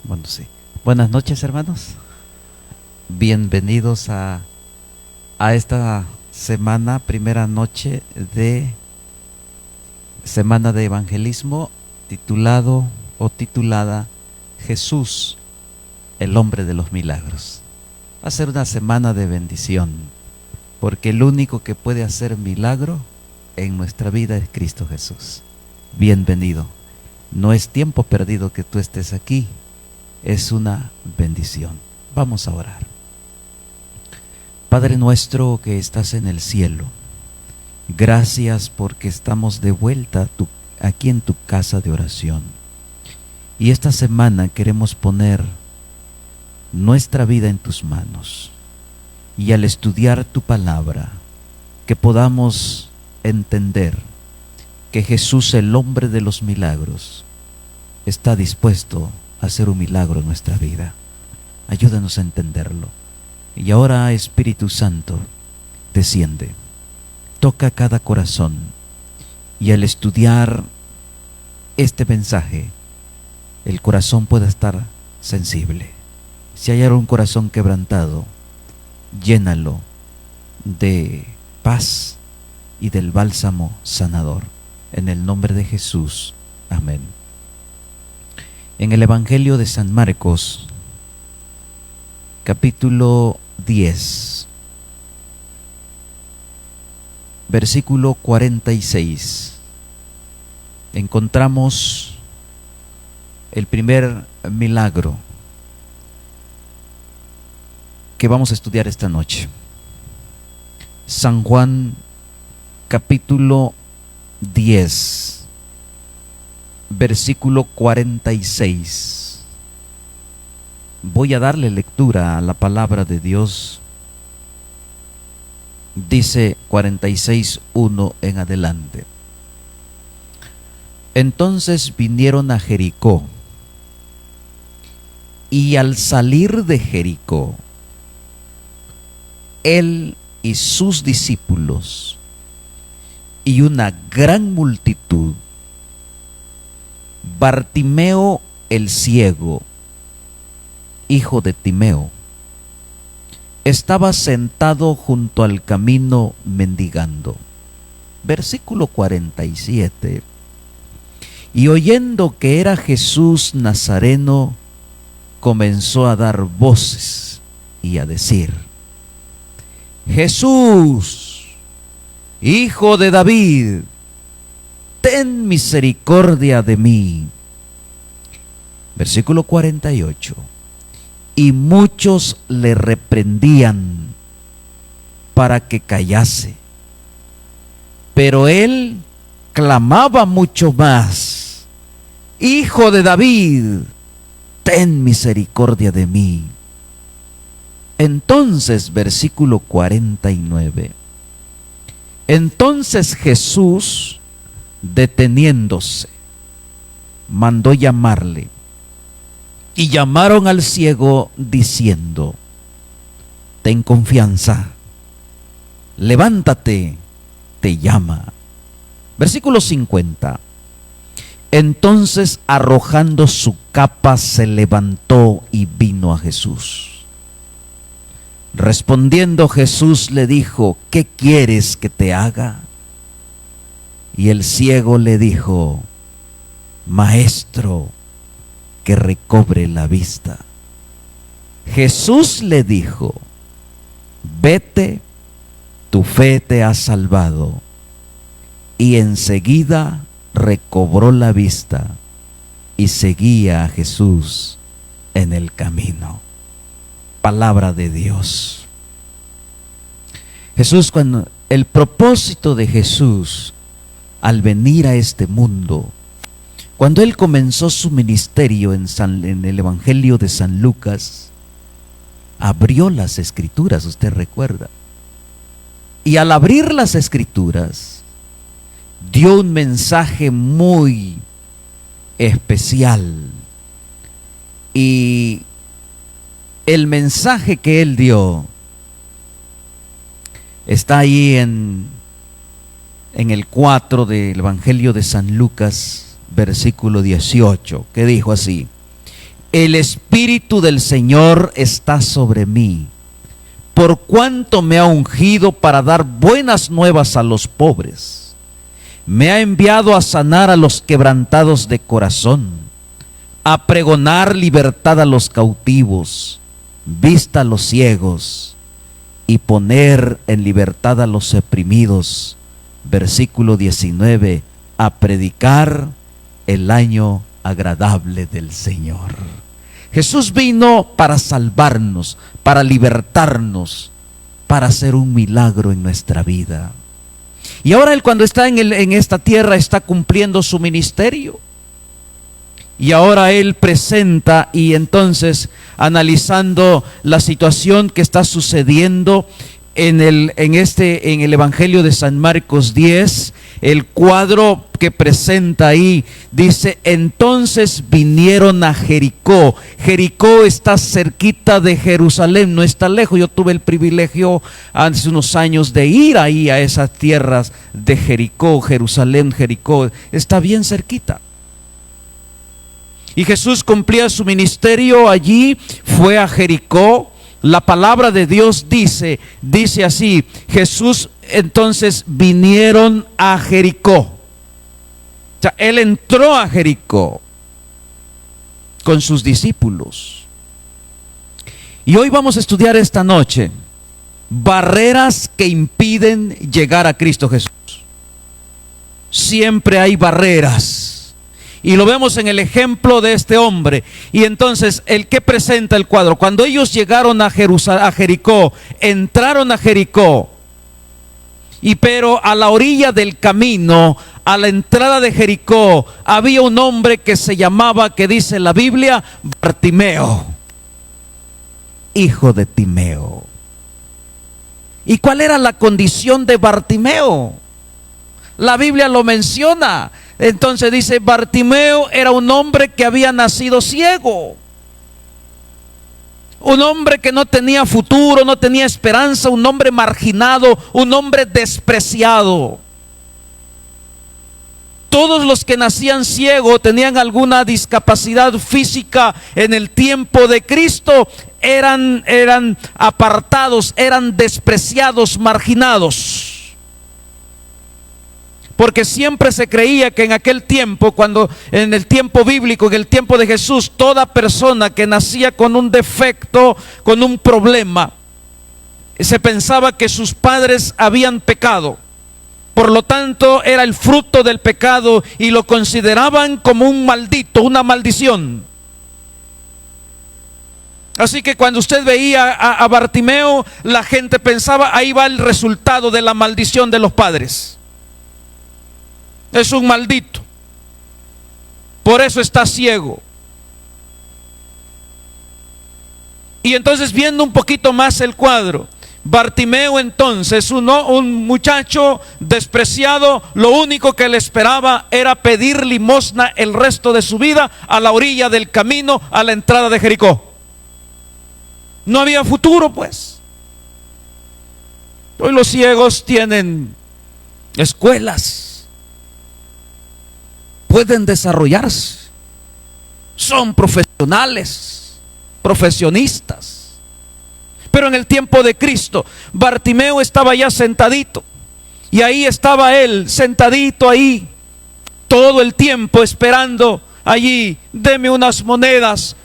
Bueno, sí. Buenas noches, hermanos. Bienvenidos a esta semana, primera noche de Semana de Evangelismo, titulado o titulada Jesús, el hombre de los milagros. Va a ser una semana de bendición, porque el único que puede hacer milagro en nuestra vida es Cristo Jesús. Bienvenido. No es tiempo perdido que tú estés aquí, es una bendición. Vamos a orar. Padre nuestro que estás en el cielo, gracias porque estamos de vuelta aquí en tu casa de oración. Y esta semana queremos poner nuestra vida en tus manos. Y al estudiar tu palabra, que podamos entender que Jesús, el hombre de los milagros, está dispuesto a hacer un milagro en nuestra vida. Ayúdanos a entenderlo. Y ahora, Espíritu Santo, desciende, toca cada corazón, y al estudiar este mensaje, el corazón pueda estar sensible. Si hay algún corazón quebrantado, llénalo de paz y del bálsamo sanador. En el nombre de Jesús. Amén. En el Evangelio de San Marcos, capítulo 10, versículo 46, encontramos el primer milagro que vamos a estudiar esta noche. San Juan, capítulo 10, versículo 46. Voy a darle lectura a la palabra de Dios. Dice 46:1 en adelante. Entonces vinieron a Jericó, y al salir de Jericó, él y sus discípulos y una gran multitud, Bartimeo el ciego, hijo de Timeo, estaba sentado junto al camino mendigando. Versículo 47. Y oyendo que era Jesús Nazareno, comenzó a dar voces y a decir: Jesús, Hijo de David, ten misericordia de mí. Versículo 48. Y muchos le reprendían para que callase, pero él clamaba mucho más: Hijo de David, ten misericordia de mí. Entonces, versículo 49. Entonces Jesús, deteniéndose, mandó llamarle. Y llamaron al ciego diciendo: ten confianza, levántate, te llama. Versículo 50. Entonces, arrojando su capa, se levantó y vino a Jesús. Respondiendo Jesús le dijo: ¿qué quieres que te haga? Y el ciego le dijo: Maestro, que recobre la vista. Jesús le dijo: vete, tu fe te ha salvado. Y enseguida recobró la vista y seguía a Jesús en el camino. Palabra de Dios. Jesús, cuando el propósito de Jesús al venir a este mundo, cuando él comenzó su ministerio en el Evangelio de San Lucas, abrió las Escrituras, usted recuerda. Y al abrir las Escrituras, dio un mensaje muy especial. Y el mensaje que él dio está ahí en el 4 del Evangelio de San Lucas, versículo 18, que dijo así: el Espíritu del Señor está sobre mí, por cuanto me ha ungido para dar buenas nuevas a los pobres. Me ha enviado a sanar a los quebrantados de corazón, a pregonar libertad a los cautivos, vista a los ciegos, y poner en libertad a los oprimidos. Versículo 19, a predicar el año agradable del Señor. Jesús vino para salvarnos, para libertarnos, para hacer un milagro en nuestra vida. Y ahora Él, cuando está en esta tierra, está cumpliendo su ministerio. Y ahora Él presenta, y entonces analizando la situación que está sucediendo en el Evangelio de San Marcos 10, el cuadro que presenta ahí dice: entonces vinieron a Jericó. Jericó está cerquita de Jerusalén, no está lejos. Yo tuve el privilegio hace unos años de ir ahí a esas tierras de Jericó, Jerusalén, Jericó, está bien cerquita. Y Jesús cumplía su ministerio allí, fue a Jericó. La palabra de Dios dice así: Jesús, entonces vinieron a Jericó. O sea, Él entró a Jericó con sus discípulos. Y hoy vamos a estudiar esta noche barreras que impiden llegar a Cristo Jesús. Siempre hay barreras. Y lo vemos en el ejemplo de este hombre. Y entonces, el que presenta el cuadro, cuando ellos llegaron a Jericó, entraron a Jericó, pero a la orilla del camino, a la entrada de Jericó, había un hombre que se llamaba, que dice la Biblia, Bartimeo, hijo de Timeo. ¿Y cuál era la condición de Bartimeo? La Biblia lo menciona. Entonces dice: Bartimeo era un hombre que había nacido ciego, un hombre que no tenía futuro, no tenía esperanza, un hombre marginado, un hombre despreciado. Todos los que nacían ciegos, tenían alguna discapacidad física en el tiempo de Cristo, eran apartados, eran despreciados, marginados. Porque siempre se creía que en aquel tiempo, cuando en el tiempo bíblico, en el tiempo de Jesús, toda persona que nacía con un defecto, con un problema, se pensaba que sus padres habían pecado. Por lo tanto, era el fruto del pecado y lo consideraban como un maldito, una maldición. Así que cuando usted veía a Bartimeo, la gente pensaba: ahí va el resultado de la maldición de los padres. Es un maldito, por eso está ciego. Y entonces, viendo un poquito más el cuadro, Bartimeo entonces, un muchacho despreciado, lo único que le esperaba era pedir limosna el resto de su vida a la orilla del camino, a la entrada de Jericó. No había futuro, pues. Hoy los ciegos tienen escuelas, pueden desarrollarse, son profesionales, profesionistas. Pero en el tiempo de Cristo, Bartimeo estaba ya sentadito, y ahí estaba él, sentadito ahí, todo el tiempo esperando allí: deme unas monedas,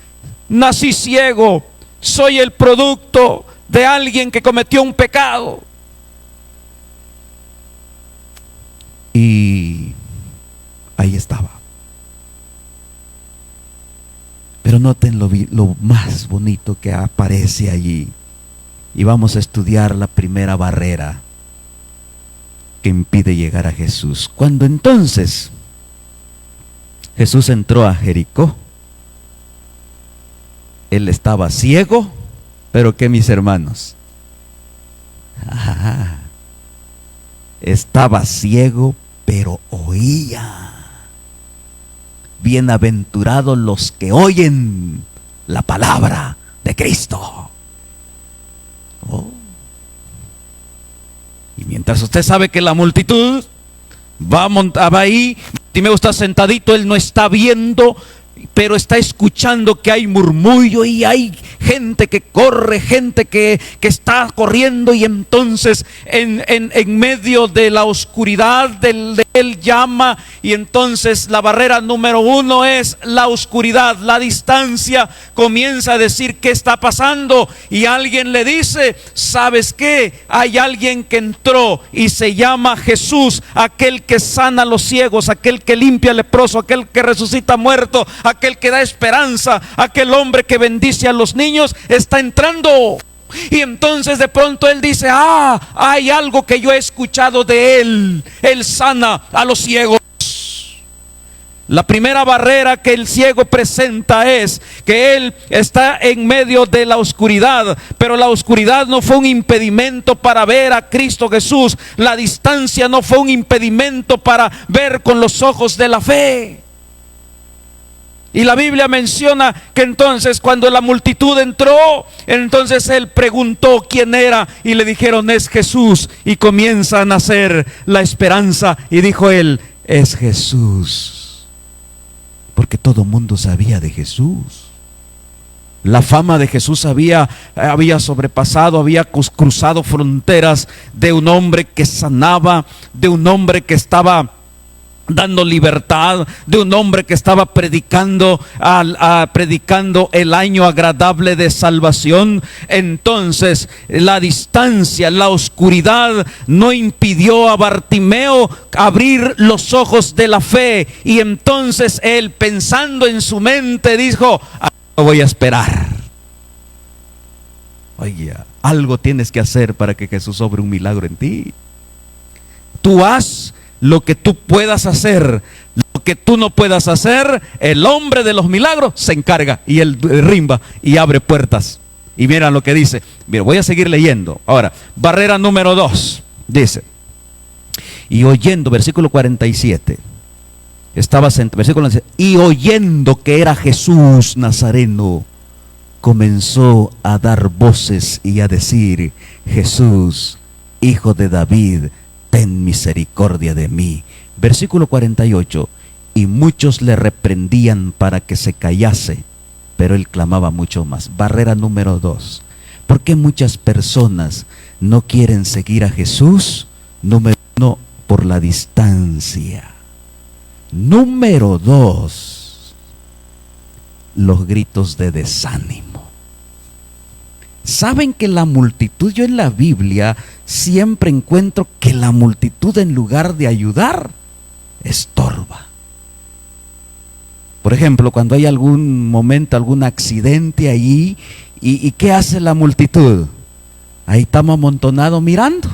nací ciego, soy el producto de alguien que cometió un pecado. Y ahí estaba. Pero noten lo más bonito que aparece allí. Y vamos a estudiar la primera barrera que impide llegar a Jesús. Cuando entonces Jesús entró a Jericó, Él estaba ciego, pero ¿qué, mis hermanos? Estaba ciego, pero oía. Bienaventurados los que oyen la palabra de Cristo. Y mientras usted sabe que la multitud va ahí, Timeo está sentadito, él no está viendo, pero está escuchando que hay murmullo y hay gente que corre, gente que está corriendo, y entonces en medio de la oscuridad él llama, y entonces la barrera número uno es la oscuridad, la distancia. Comienza a decir qué está pasando, y alguien le dice: ¿sabes qué? Hay alguien que entró y se llama Jesús, aquel que sana a los ciegos, aquel que limpia al leproso, aquel que resucita muerto, aquel que da esperanza, aquel hombre que bendice a los niños, está entrando. Y entonces de pronto él dice: hay algo que yo he escuchado de él. Él sana a los ciegos. La primera barrera que el ciego presenta es que él está en medio de la oscuridad, pero la oscuridad no fue un impedimento para ver a Cristo Jesús. La distancia no fue un impedimento para ver con los ojos de la fe. Y la Biblia menciona que entonces cuando la multitud entró, entonces él preguntó quién era, y le dijeron: es Jesús. Y comienza a nacer la esperanza, y dijo él: es Jesús. Porque todo mundo sabía de Jesús. La fama de Jesús había sobrepasado, había cruzado fronteras, de un hombre que sanaba, de un hombre que estaba dando libertad, de un hombre que estaba predicando el año agradable de salvación. Entonces la distancia, la oscuridad no impidió a Bartimeo abrir los ojos de la fe, y entonces él, pensando en su mente, dijo: voy a esperar. Oye, algo tienes que hacer para que Jesús obre un milagro en ti. Tú haz lo que tú puedas hacer. Lo que tú no puedas hacer, el hombre de los milagros se encarga, y él rimba y abre puertas. Y mira lo que dice. Mira, voy a seguir leyendo. Ahora, barrera número 2. Dice: y oyendo, versículo 47. Versículo 47, y oyendo que era Jesús Nazareno, comenzó a dar voces y a decir: Jesús, hijo de David, ten misericordia de mí. Versículo 48, y muchos le reprendían para que se callase, pero él clamaba mucho más. Barrera número 2. ¿Por qué muchas personas no quieren seguir a Jesús? Número 1, por la distancia. Número 2, los gritos de desánimo. ¿Saben que la multitud, yo en la Biblia siempre encuentro que la multitud, en lugar de ayudar, estorba? Por ejemplo, cuando hay algún momento, algún accidente allí, ¿y qué hace la multitud? Ahí estamos amontonados mirando.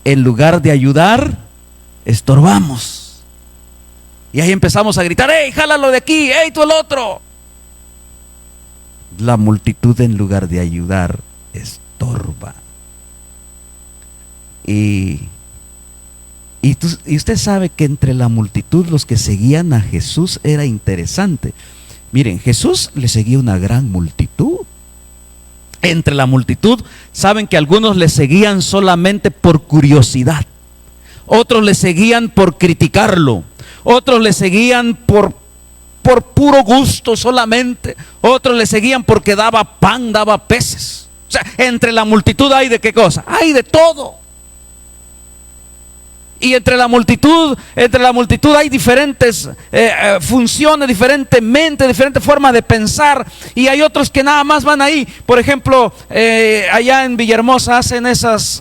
En lugar de ayudar, estorbamos. Y ahí empezamos a gritar: ¡Ey, jálalo de aquí! ¡Ey, tú el otro! La multitud, en lugar de ayudar, estorba. Y usted sabe que entre la multitud, los que seguían a Jesús, era interesante. Miren, Jesús le seguía una gran multitud. Entre la multitud, saben que algunos le seguían solamente por curiosidad, otros le seguían por criticarlo, otros le seguían por puro gusto solamente, otros le seguían porque daba pan, daba peces. O sea, entre la multitud hay de qué cosa, hay de todo. Y entre la multitud hay diferentes funciones, diferentes mentes, diferentes formas de pensar. Y hay otros que nada más van ahí. Por ejemplo, allá en Villahermosa hacen esos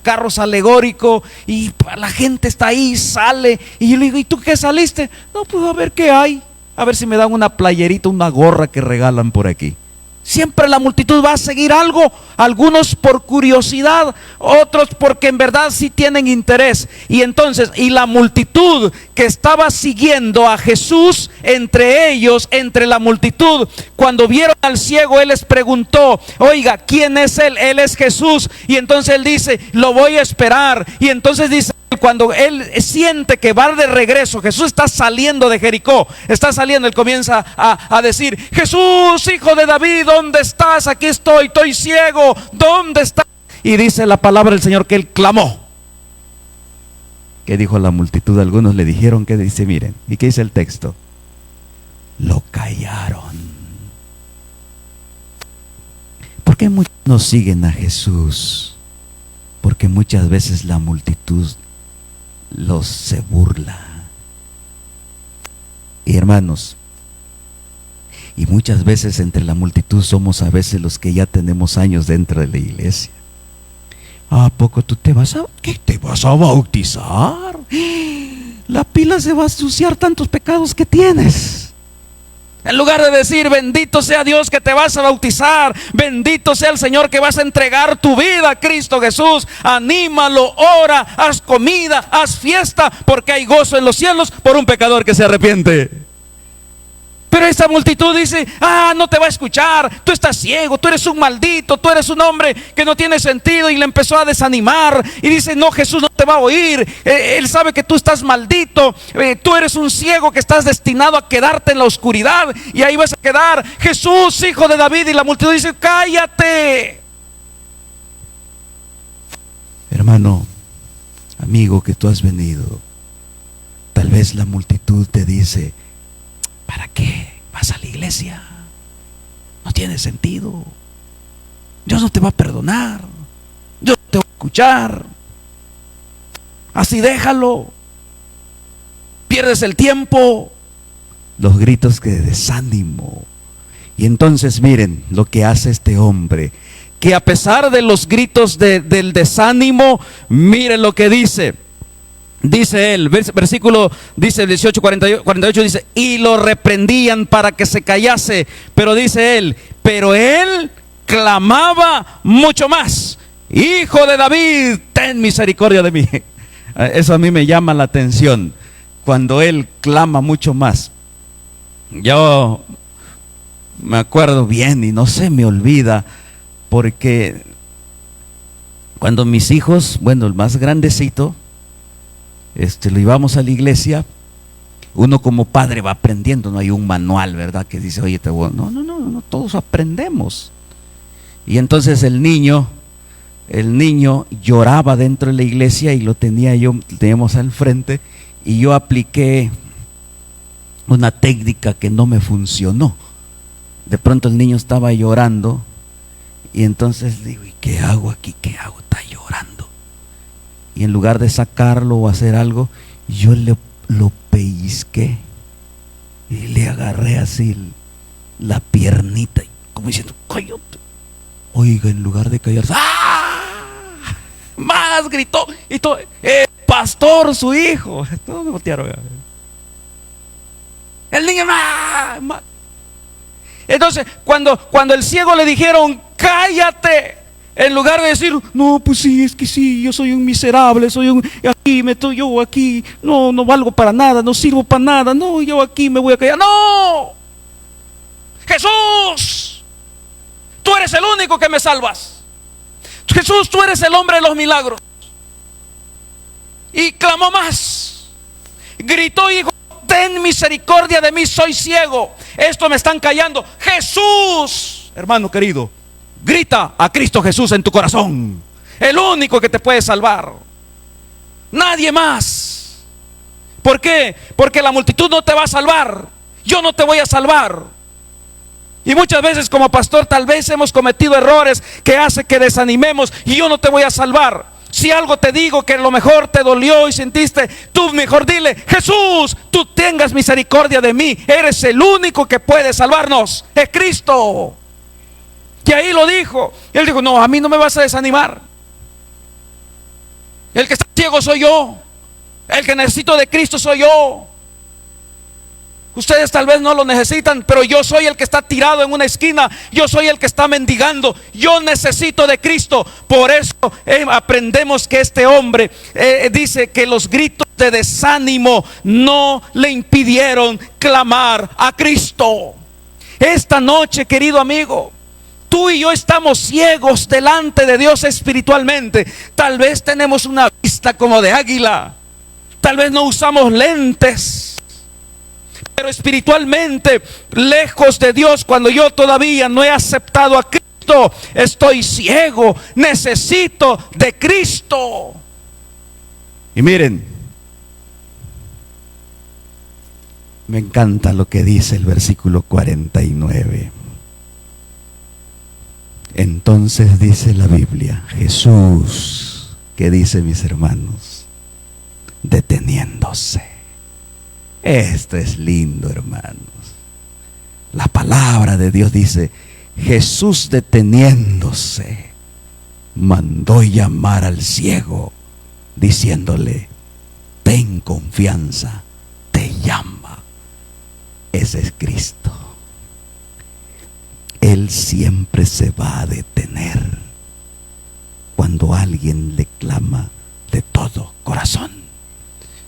carros alegóricos, y la gente está ahí, sale. Y yo le digo: ¿y tú qué saliste? No, pues a ver qué hay. A ver si me dan una playerita, una gorra que regalan por aquí. Siempre la multitud va a seguir algo, algunos por curiosidad, otros porque en verdad sí tienen interés. Y entonces, y la multitud que estaba siguiendo a Jesús, entre ellos, entre la multitud, cuando vieron al ciego, él les preguntó: oiga, ¿quién es él? Él es Jesús. Y entonces él dice: lo voy a esperar. Y entonces dice, cuando él siente que va de regreso, Jesús está saliendo de Jericó, está saliendo, él comienza a decir: Jesús, hijo de David, ¿dónde estás? Aquí estoy ciego, ¿dónde estás? Y dice la palabra del Señor que él clamó. ¿Qué dijo la multitud? Algunos le dijeron, ¿qué dice? Miren, ¿y qué dice el texto? lo callaron. ¿Por qué muchos no siguen a Jesús? Porque muchas veces la multitud los se burla. Y hermanos, y muchas veces entre la multitud somos a veces los que ya tenemos años dentro de la iglesia. ¿A poco tú te vas a... ¿Qué te vas a bautizar? La pila se va a ensuciar tantos pecados que tienes. En lugar de decir, bendito sea Dios que te vas a bautizar, bendito sea el Señor que vas a entregar tu vida a Cristo Jesús, anímalo, ora, haz comida, haz fiesta, porque hay gozo en los cielos por un pecador que se arrepiente. Pero esta multitud dice, no te va a escuchar, tú estás ciego, tú eres un maldito, tú eres un hombre que no tiene sentido, y le empezó a desanimar y dice, no, Jesús no te va a oír, Él sabe que tú estás maldito, tú eres un ciego que estás destinado a quedarte en la oscuridad y ahí vas a quedar, Jesús, hijo de David. Y la multitud dice, cállate. Hermano, amigo que tú has venido, tal vez la multitud te dice, ¿para qué vas a la iglesia? No tiene sentido. Dios no te va a perdonar. Dios no te va a escuchar. Así déjalo. Pierdes el tiempo. Los gritos de desánimo. Y entonces miren lo que hace este hombre, que a pesar de los gritos del desánimo, miren lo que dice. Dice él, versículo, dice 18, 48, dice, y lo reprendían para que se callase, pero dice él, pero él clamaba mucho más, Hijo de David, ten misericordia de mí. Eso a mí me llama la atención, cuando él clama mucho más. Yo me acuerdo bien y no se me olvida, porque cuando mis hijos, bueno, el más grandecito, lo íbamos a la iglesia, uno como padre va aprendiendo, no hay un manual, ¿verdad? Que dice, oye, no, todos aprendemos. Y entonces el niño lloraba dentro de la iglesia y lo teníamos al frente, y yo apliqué una técnica que no me funcionó. De pronto el niño estaba llorando y entonces digo, ¿y qué hago aquí? ¿Qué hago? Está llorando. Y en lugar de sacarlo o hacer algo, yo lo pellizqué y le agarré así la piernita, como diciendo, cállate. Oiga, en lugar de callarse, más gritó, y todo, pastor, su hijo. Todos me voltearon. El niño, más. Entonces, cuando el ciego le dijeron, cállate, en lugar de decir, no, pues sí, es que sí, yo soy un miserable, yo aquí, no valgo para nada, no sirvo para nada, no, yo aquí me voy a callar. ¡No! Jesús, tú eres el único que me salvas. Jesús, tú eres el hombre de los milagros. Y clamó más, gritó y dijo, ten misericordia de mí, soy ciego, esto me están callando. Jesús, hermano querido, grita a Cristo Jesús en tu corazón, el único que te puede salvar, nadie más. ¿Por qué? Porque la multitud no te va a salvar, yo no te voy a salvar. Y muchas veces como pastor tal vez hemos cometido errores que hace que desanimemos, y yo no te voy a salvar. Si algo te digo que a lo mejor te dolió y sentiste, tú mejor dile, Jesús, tú tengas misericordia de mí, eres el único que puede salvarnos, es Cristo. Y ahí lo dijo. Él dijo, no, a mí no me vas a desanimar. El que está ciego soy yo, el que necesito de Cristo soy yo. Ustedes tal vez no lo necesitan, pero yo soy el que está tirado en una esquina, yo soy el que está mendigando, yo necesito de Cristo. Por eso aprendemos que este hombre dice que los gritos de desánimo no le impidieron clamar a Cristo. Esta noche, querido amigo, tú y yo estamos ciegos delante de Dios espiritualmente. Tal vez tenemos una vista como de águila, tal vez no usamos lentes, pero espiritualmente, lejos de Dios, cuando yo todavía no he aceptado a Cristo, estoy ciego, necesito de Cristo. Y miren Me encanta lo que dice el versículo 49. Entonces dice la Biblia, Jesús, ¿qué dice, mis hermanos? Deteniéndose. Esto es lindo, hermanos. La palabra de Dios dice, Jesús deteniéndose, mandó llamar al ciego, diciéndole, ten confianza, te llama. Ese es Cristo. Él siempre se va a detener cuando alguien le clama de todo corazón.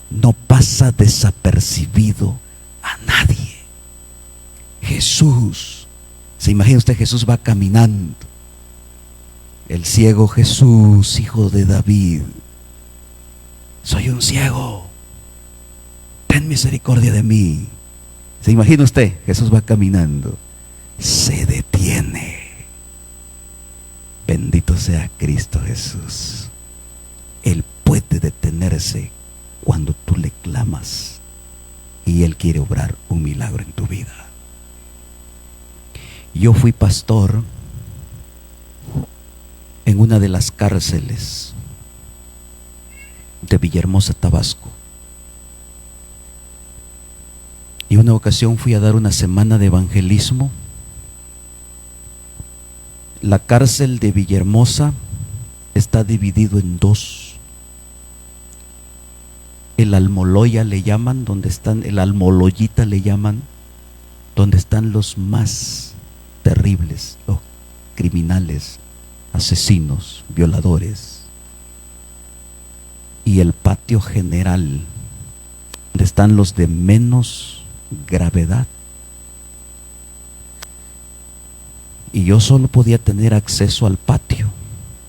No pasa desapercibido a nadie. Jesús, ¿se imagina usted? Jesús va caminando. El ciego Jesús, hijo de David, soy un ciego, ten misericordia de mí. ¿Se imagina usted? Jesús va caminando, se detiene. Bendito sea Cristo Jesús. Él puede detenerse cuando tú le clamas y Él quiere obrar un milagro en tu vida. Yo fui pastor en una de las cárceles de Villahermosa, Tabasco. Y una ocasión fui a dar una semana de evangelismo. La cárcel de Villahermosa está dividido en dos. El Almoloya le llaman, donde están, el Almoloyita le llaman, donde están los más terribles, los criminales, asesinos, violadores. Y el patio general, donde están los de menos gravedad. Y yo solo podía tener acceso al patio,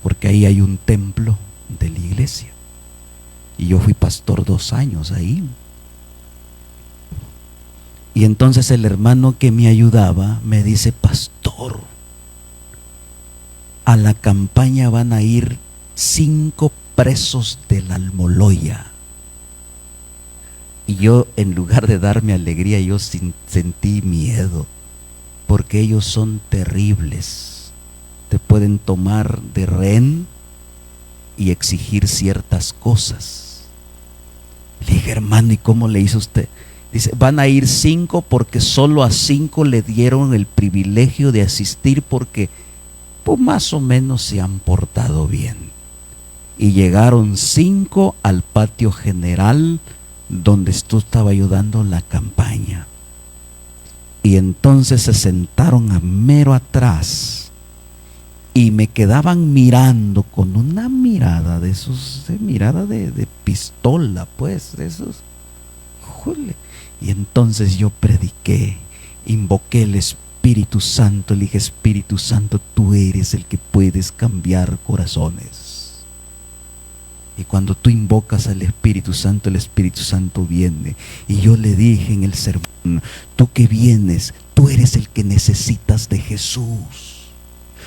porque ahí hay un templo de la iglesia. Y yo fui pastor 2 años ahí. Y entonces el hermano que me ayudaba me dice, pastor, a la campaña van a ir 5 presos del Almoloya. Y yo, en lugar de darme alegría, yo sentí miedo, porque ellos son terribles. Te pueden tomar de rehén y exigir ciertas cosas. Le dije, hermano, ¿y cómo le hizo usted? Dice, van a ir 5 porque solo a 5 le dieron el privilegio de asistir porque pues más o menos se han portado bien. Y llegaron 5 al patio general donde tú estaba ayudando la campaña. Y entonces se sentaron a mero atrás y me quedaban mirando con una mirada de esos, mirada de pistola, pues, de esos. Jole. Y entonces yo prediqué, invoqué el Espíritu Santo, le dije, Espíritu Santo, tú eres el que puedes cambiar corazones. Y cuando tú invocas al Espíritu Santo, el Espíritu Santo viene. Y yo le dije en el sermón, tú que vienes, tú eres el que necesitas de Jesús.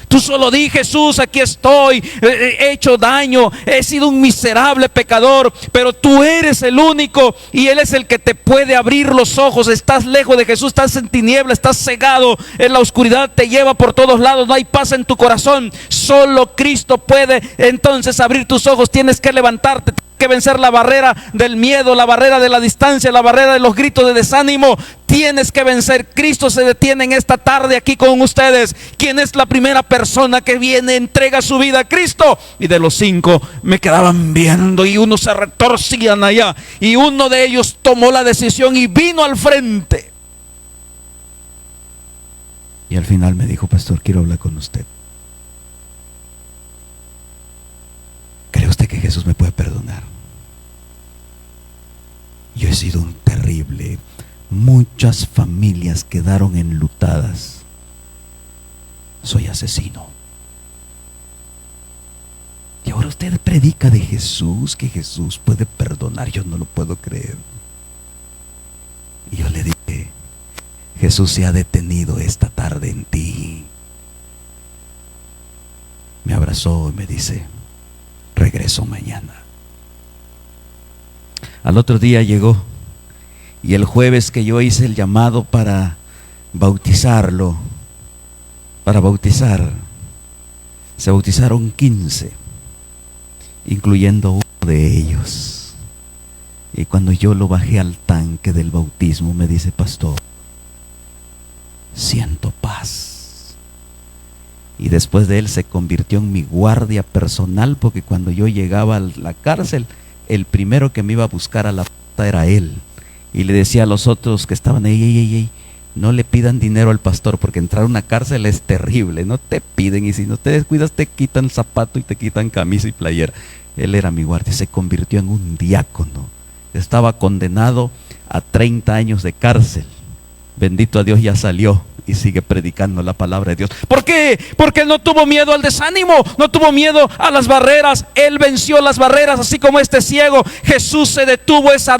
Tú solo di, Jesús, aquí estoy, he hecho daño, he sido un miserable pecador, pero tú eres el único y Él es el que te puede abrir los ojos. Estás lejos de Jesús, estás en tiniebla, estás cegado, en la oscuridad te lleva por todos lados, no hay paz en tu corazón. Solo Cristo puede entonces abrir tus ojos. Tienes que levantarte, que vencer la barrera del miedo, la barrera de la distancia, la barrera de los gritos de desánimo. Tienes que vencer. Cristo se detiene en esta tarde aquí con ustedes. ¿Quién es la primera persona que viene, entrega su vida a Cristo? Y de los 5 me quedaban viendo y unos se retorcían allá. Y uno de ellos tomó la decisión y vino al frente. Y al final me dijo, pastor, quiero hablar con usted. ¿Cree usted que Jesús me puede perdonar? Yo he sido un terrible. Muchas familias quedaron enlutadas. Soy asesino. Y ahora usted predica de Jesús, que Jesús puede perdonar. Yo no lo puedo creer. Y yo le dije, Jesús se ha detenido esta tarde en ti. Me abrazó y me dice, regreso mañana. Al otro día llegó Y el jueves que yo hice el llamado para bautizarlo, para bautizar, se bautizaron 15, incluyendo uno de ellos. Y cuando yo lo bajé al tanque del bautismo, me dice: pastor, siento paz. Y después de él se convirtió en mi guardia personal, porque cuando yo llegaba a la cárcel, el primero que me iba a buscar a la puerta era él. Y le decía a los otros que estaban ahí: ey, no le pidan dinero al pastor, porque entrar a una cárcel es terrible, no te piden, y si no te descuidas te quitan zapato y te quitan camisa y playera. Él era mi guardia, se convirtió en un diácono. Estaba condenado a 30 años de cárcel. Bendito a Dios, ya salió y sigue predicando la palabra de Dios. ¿Por qué? Porque él no tuvo miedo al desánimo, no tuvo miedo a las barreras. Él venció las barreras, así como este ciego. Jesús se detuvo esa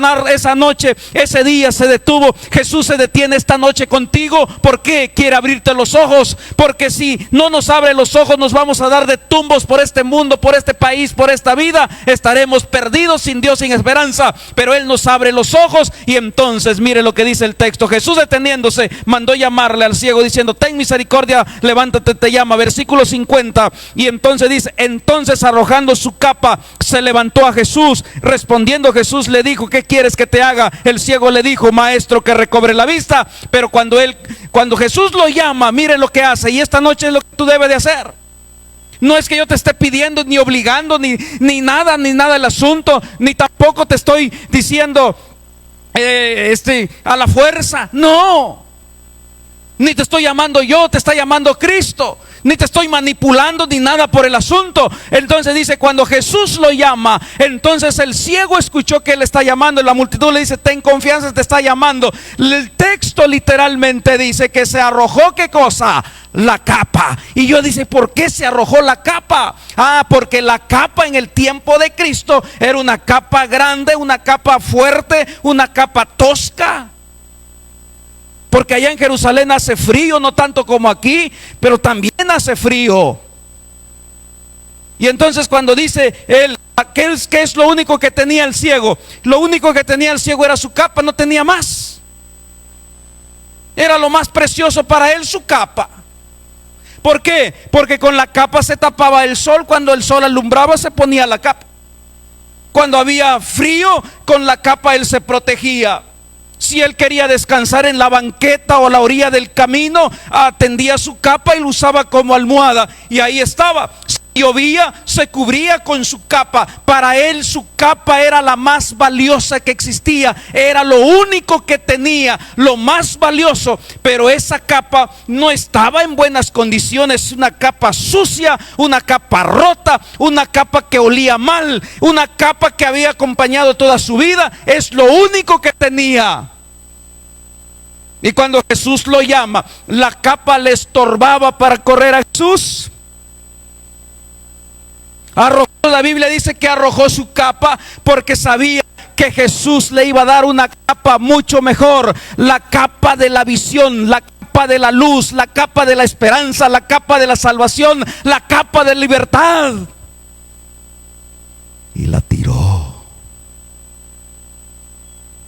noche, ese día se detuvo. Jesús se detiene esta noche contigo. ¿Por qué? Quiere abrirte los ojos. Porque si no nos abre los ojos, nos vamos a dar de tumbos por este mundo, por este país, por esta vida. Estaremos perdidos, sin Dios, sin esperanza. Pero Él nos abre los ojos, y entonces mire lo que dice el texto. Jesús, deteniéndose, mandó llamarle al ciego diciendo: ten misericordia, levántate, te llama. Versículo 50. Y entonces dice: entonces, arrojando su capa, se levantó a Jesús. Respondiendo Jesús le dijo: ¿qué quieres que te haga? El ciego le dijo: maestro, que recobre la vista. Pero cuando Jesús lo llama, mire lo que hace. Y esta noche es lo que tú debes de hacer. No es que yo te esté pidiendo, ni obligando, ni nada el asunto, ni tampoco te estoy diciendo a la fuerza. No. Ni te estoy llamando yo, te está llamando Cristo. Ni te estoy manipulando ni nada por el asunto. Entonces dice: cuando Jesús lo llama, entonces el ciego escuchó que él está llamando. Y la multitud le dice: ten confianza, te está llamando. El texto literalmente dice que se arrojó, ¿qué cosa? La capa. Y yo dice: ¿por qué se arrojó la capa? Porque la capa en el tiempo de Cristo era una capa grande, una capa fuerte, una capa tosca. Porque allá en Jerusalén hace frío, no tanto como aquí, pero también hace frío. Y entonces cuando dice él, ¿qué es lo único que tenía el ciego? Lo único que tenía el ciego era su capa, no tenía más. Era lo más precioso para él, su capa. ¿Por qué? Porque con la capa se tapaba el sol. Cuando el sol alumbraba, se ponía la capa. Cuando había frío, con la capa él se protegía. Si él quería descansar en la banqueta o a la orilla del camino, tendía su capa y lo usaba como almohada, y ahí estaba. Si llovía, se cubría con su capa. Para él su capa era la más valiosa que existía, era lo único que tenía, lo más valioso. Pero esa capa no estaba en buenas condiciones, una capa sucia, una capa rota, una capa que olía mal, una capa que había acompañado toda su vida. Es lo único que tenía. Y cuando Jesús lo llama, la capa le estorbaba para correr a Jesús. La Biblia dice que arrojó su capa porque sabía que Jesús le iba a dar una capa mucho mejor. La capa de la visión, la capa de la luz, la capa de la esperanza, la capa de la salvación, la capa de libertad. Y la tiró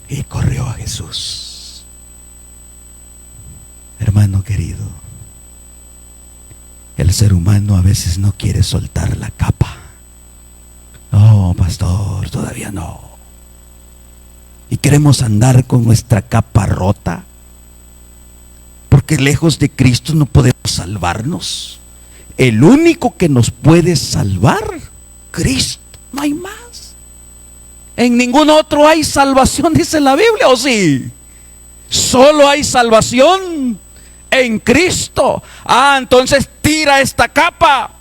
y corrió a Jesús. Hermano querido, el ser humano a veces no quiere soltar la capa. No, pastor, todavía no. Y queremos andar con nuestra capa rota, porque lejos de Cristo no podemos salvarnos. El único que nos puede salvar, Cristo, no hay más. En ningún otro hay salvación, dice la Biblia, ¿o sí? Solo hay salvación en Cristo. Entonces tira esta capa,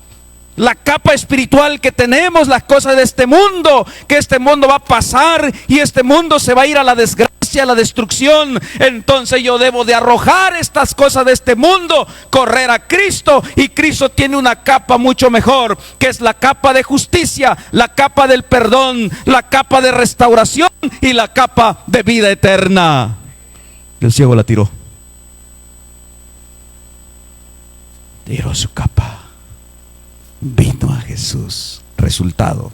la capa espiritual que tenemos, las cosas de este mundo, que este mundo va a pasar y este mundo se va a ir a la desgracia, a la destrucción. Entonces yo debo de arrojar estas cosas de este mundo, correr a Cristo, y Cristo tiene una capa mucho mejor, que es la capa de justicia, la capa del perdón, la capa de restauración y la capa de vida eterna. El ciego la tiró. Tiró su capa. Vino a Jesús. Resultado.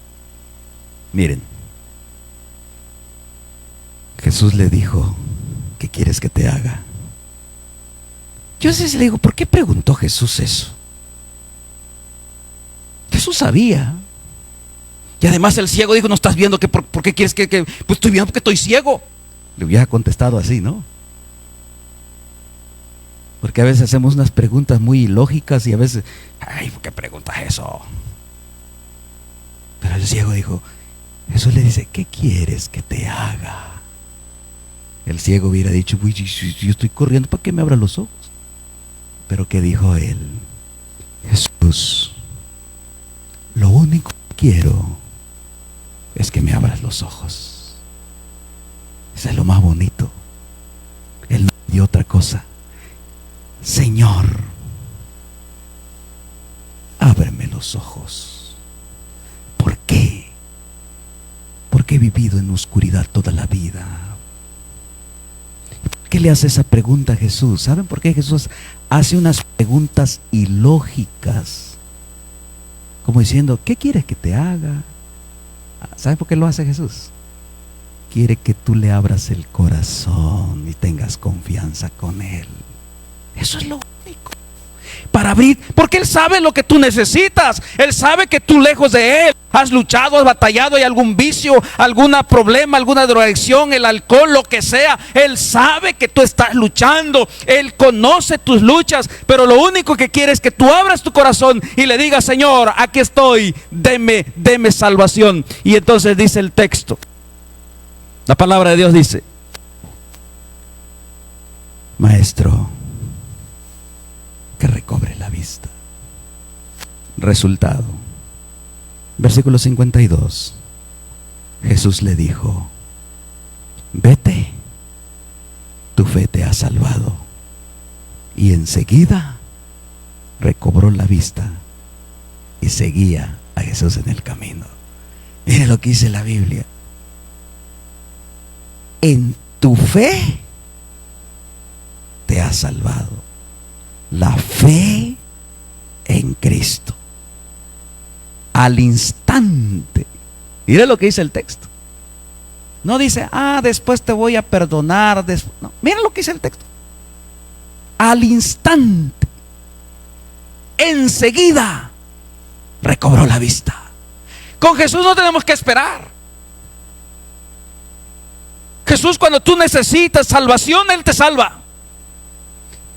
Miren. Jesús le dijo: ¿qué quieres que te haga? Yo a veces le digo, ¿por qué preguntó Jesús eso? Jesús sabía. Y además el ciego dijo, ¿no estás viendo que por qué quieres que? Pues estoy viendo porque estoy ciego. Le hubiera contestado así, ¿no? Porque a veces hacemos unas preguntas muy ilógicas y a veces, ay, ¿por qué preguntas eso? Pero el ciego dijo, Jesús le dice, ¿qué quieres que te haga? El ciego hubiera dicho, uy, yo estoy corriendo, ¿para qué me abra los ojos? Pero ¿qué dijo él? Jesús, lo único que quiero es que me abras los ojos. Eso es lo más bonito. Él no dio otra cosa. Señor, ábreme los ojos. ¿Por qué? Porque he vivido en oscuridad toda la vida. ¿Por qué le hace esa pregunta a Jesús? ¿Saben por qué Jesús hace unas preguntas ilógicas? Como diciendo, ¿qué quieres que te haga? ¿Saben por qué lo hace Jesús? Quiere que tú le abras el corazón y tengas confianza con Él. Eso es lo único. Para abrir, porque Él sabe lo que tú necesitas. Él sabe que tú lejos de Él has luchado, has batallado, hay algún vicio, algún problema, alguna drogadicción, el alcohol, lo que sea. Él sabe que tú estás luchando. Él conoce tus luchas, pero lo único que quiere es que tú abras tu corazón y le digas, Señor, aquí estoy, deme salvación. Y entonces dice el texto, la palabra de Dios dice, Maestro, que recobre la vista. Resultado, versículo 52. Jesús le dijo, vete, tu fe te ha salvado. Y enseguida recobró la vista y seguía a Jesús en el camino. Mire lo que dice la Biblia. En tu fe te ha salvado. La fe en Cristo. Al instante. Mire lo que dice el texto. No dice, después te voy a perdonar. No, mire lo que dice el texto. Al instante, enseguida, recobró la vista. Con Jesús no tenemos que esperar. Jesús, cuando tú necesitas salvación, Él te salva.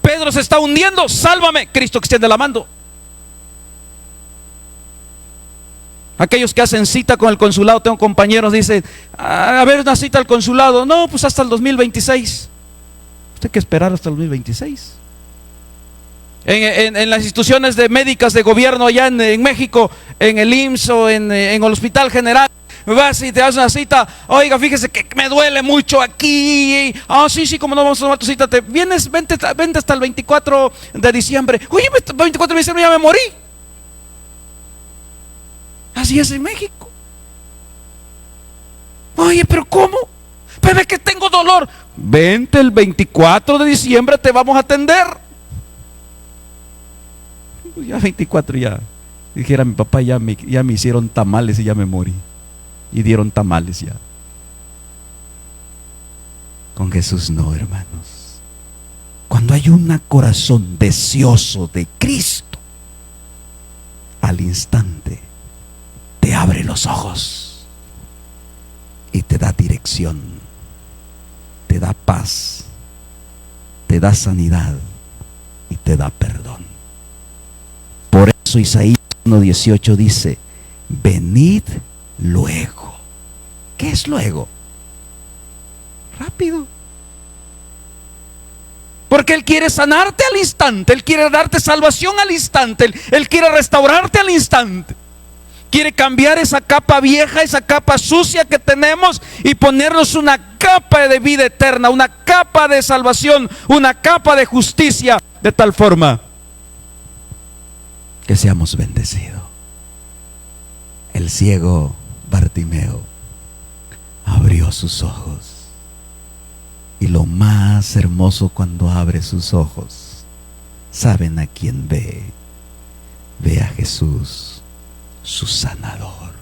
Pedro se está hundiendo, sálvame. Cristo extiende la mano. Aquellos que hacen cita con el consulado, tengo compañeros, dicen, a ver una cita al consulado. No, pues hasta el 2026. Usted hay que esperar hasta el 2026. En las instituciones médicas de gobierno allá en México, en el IMSS o en el Hospital General, vas y te das una cita. Oiga, fíjese que me duele mucho aquí. Sí, como no vamos a tomar tu cita. Vente hasta el 24 de diciembre. Oye, el 24 de diciembre ya me morí. Así es en México. Oye, pero ¿cómo? Pero es que tengo dolor. Vente el 24 de diciembre, te vamos a atender. Ya 24 ya. Dijera mi papá, ya me hicieron tamales y ya me morí. Y dieron tamales ya. Con Jesús no, hermanos. Cuando hay un corazón deseoso de Cristo, al instante te abre los ojos y te da dirección, te da paz, te da sanidad y te da perdón. Por eso Isaías 1:18 dice, venid luego. ¿Qué es luego? Rápido. Porque Él quiere sanarte al instante. Él quiere darte salvación al instante. Él quiere restaurarte al instante. Quiere cambiar esa capa vieja, esa capa sucia que tenemos y ponernos una capa de vida eterna, una capa de salvación, una capa de justicia, de tal forma que seamos bendecidos. El ciego Bartimeo abrió sus ojos. Y lo más hermoso cuando abre sus ojos, ¿saben a quién ve? Ve a Jesús, su sanador,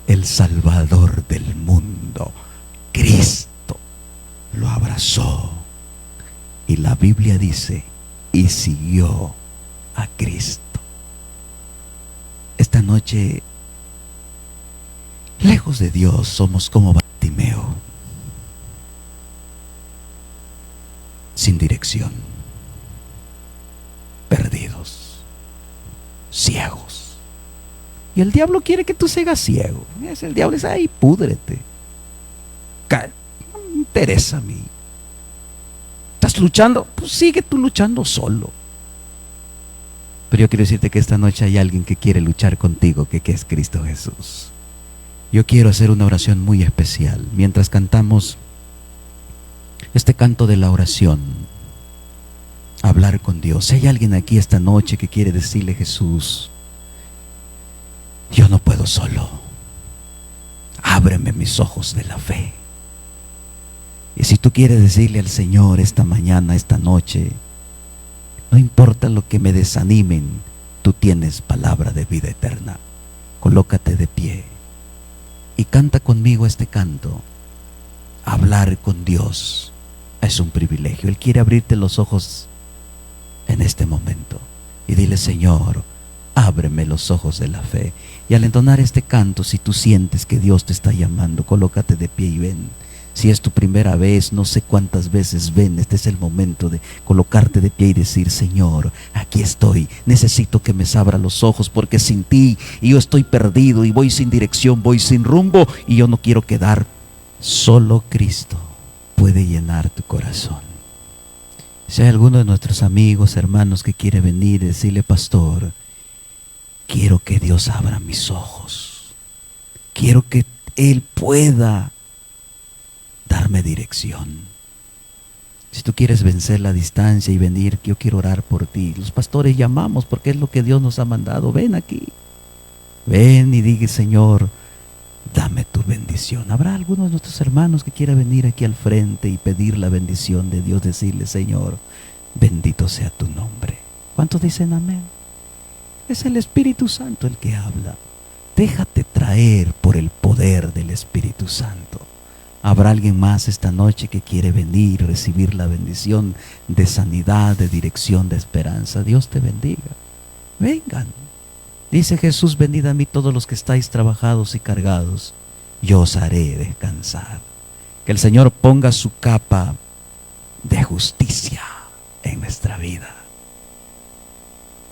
el salvador del mundo. Cristo lo abrazó Y la Biblia dice, y siguió a Cristo. Esta noche, lejos de Dios, somos como Bartimeo, sin dirección, perdidos, ciegos. Y el diablo quiere que tú seas ciego. El diablo dice, ay, púdrete. No me interesa a mí. ¿Estás luchando? Pues sigue tú luchando solo. Pero yo quiero decirte que esta noche hay alguien que quiere luchar contigo, que es Cristo Jesús. Yo quiero hacer una oración muy especial. Mientras cantamos este canto de la oración, hablar con Dios. Si hay alguien aquí esta noche que quiere decirle, Jesús, yo no puedo solo. Ábreme mis ojos de la fe. Y si tú quieres decirle al Señor esta mañana, esta noche, no importa lo que me desanimen, tú tienes palabra de vida eterna. Colócate de pie y canta conmigo este canto. Hablar con Dios es un privilegio. Él quiere abrirte los ojos en este momento. Y dile, Señor, ábreme los ojos de la fe. Y al entonar este canto, si tú sientes que Dios te está llamando, colócate de pie y ven. Si es tu primera vez, no sé cuántas veces ven, este es el momento de colocarte de pie y decir, Señor, aquí estoy, necesito que me abra los ojos, porque sin ti y yo estoy perdido y voy sin dirección, voy sin rumbo y yo no quiero quedar. Solo Cristo puede llenar tu corazón. Si hay alguno de nuestros amigos, hermanos que quiere venir y decirle, pastor, quiero que Dios abra mis ojos, quiero que Él pueda darme dirección. Si tú quieres vencer la distancia y venir, yo quiero orar por ti. Los pastores llamamos porque es lo que Dios nos ha mandado. Ven aquí, ven y diga, Señor, dame tu bendición. Habrá algunos de nuestros hermanos que quiera venir aquí al frente y pedir la bendición de Dios, decirle, Señor, bendito sea tu nombre. ¿Cuántos dicen amén? Es el Espíritu Santo el que habla. Déjate traer por el poder del Espíritu Santo. Habrá alguien más esta noche que quiere venir y recibir la bendición de sanidad, de dirección, de esperanza. Dios te bendiga. Vengan. Dice Jesús, venid a mí todos los que estáis trabajados y cargados, yo os haré descansar. Que el Señor ponga su capa de justicia en nuestra vida.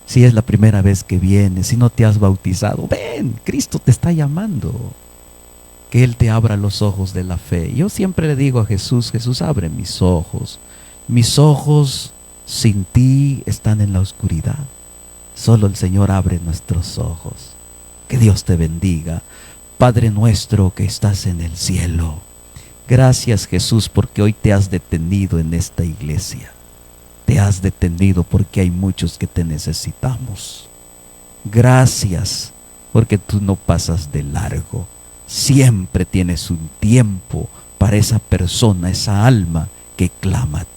Si es la primera vez que vienes, si no te has bautizado, ven, Cristo te está llamando. Que Él te abra los ojos de la fe. Yo siempre le digo a Jesús, Jesús, abre mis ojos. Mis ojos sin ti están en la oscuridad. Solo el Señor abre nuestros ojos. Que Dios te bendiga. Padre nuestro que estás en el cielo, gracias, Jesús, porque hoy te has detenido en esta iglesia. Te has detenido porque hay muchos que te necesitamos. Gracias porque tú no pasas de largo. Siempre tienes un tiempo para esa persona, esa alma que clama a ti.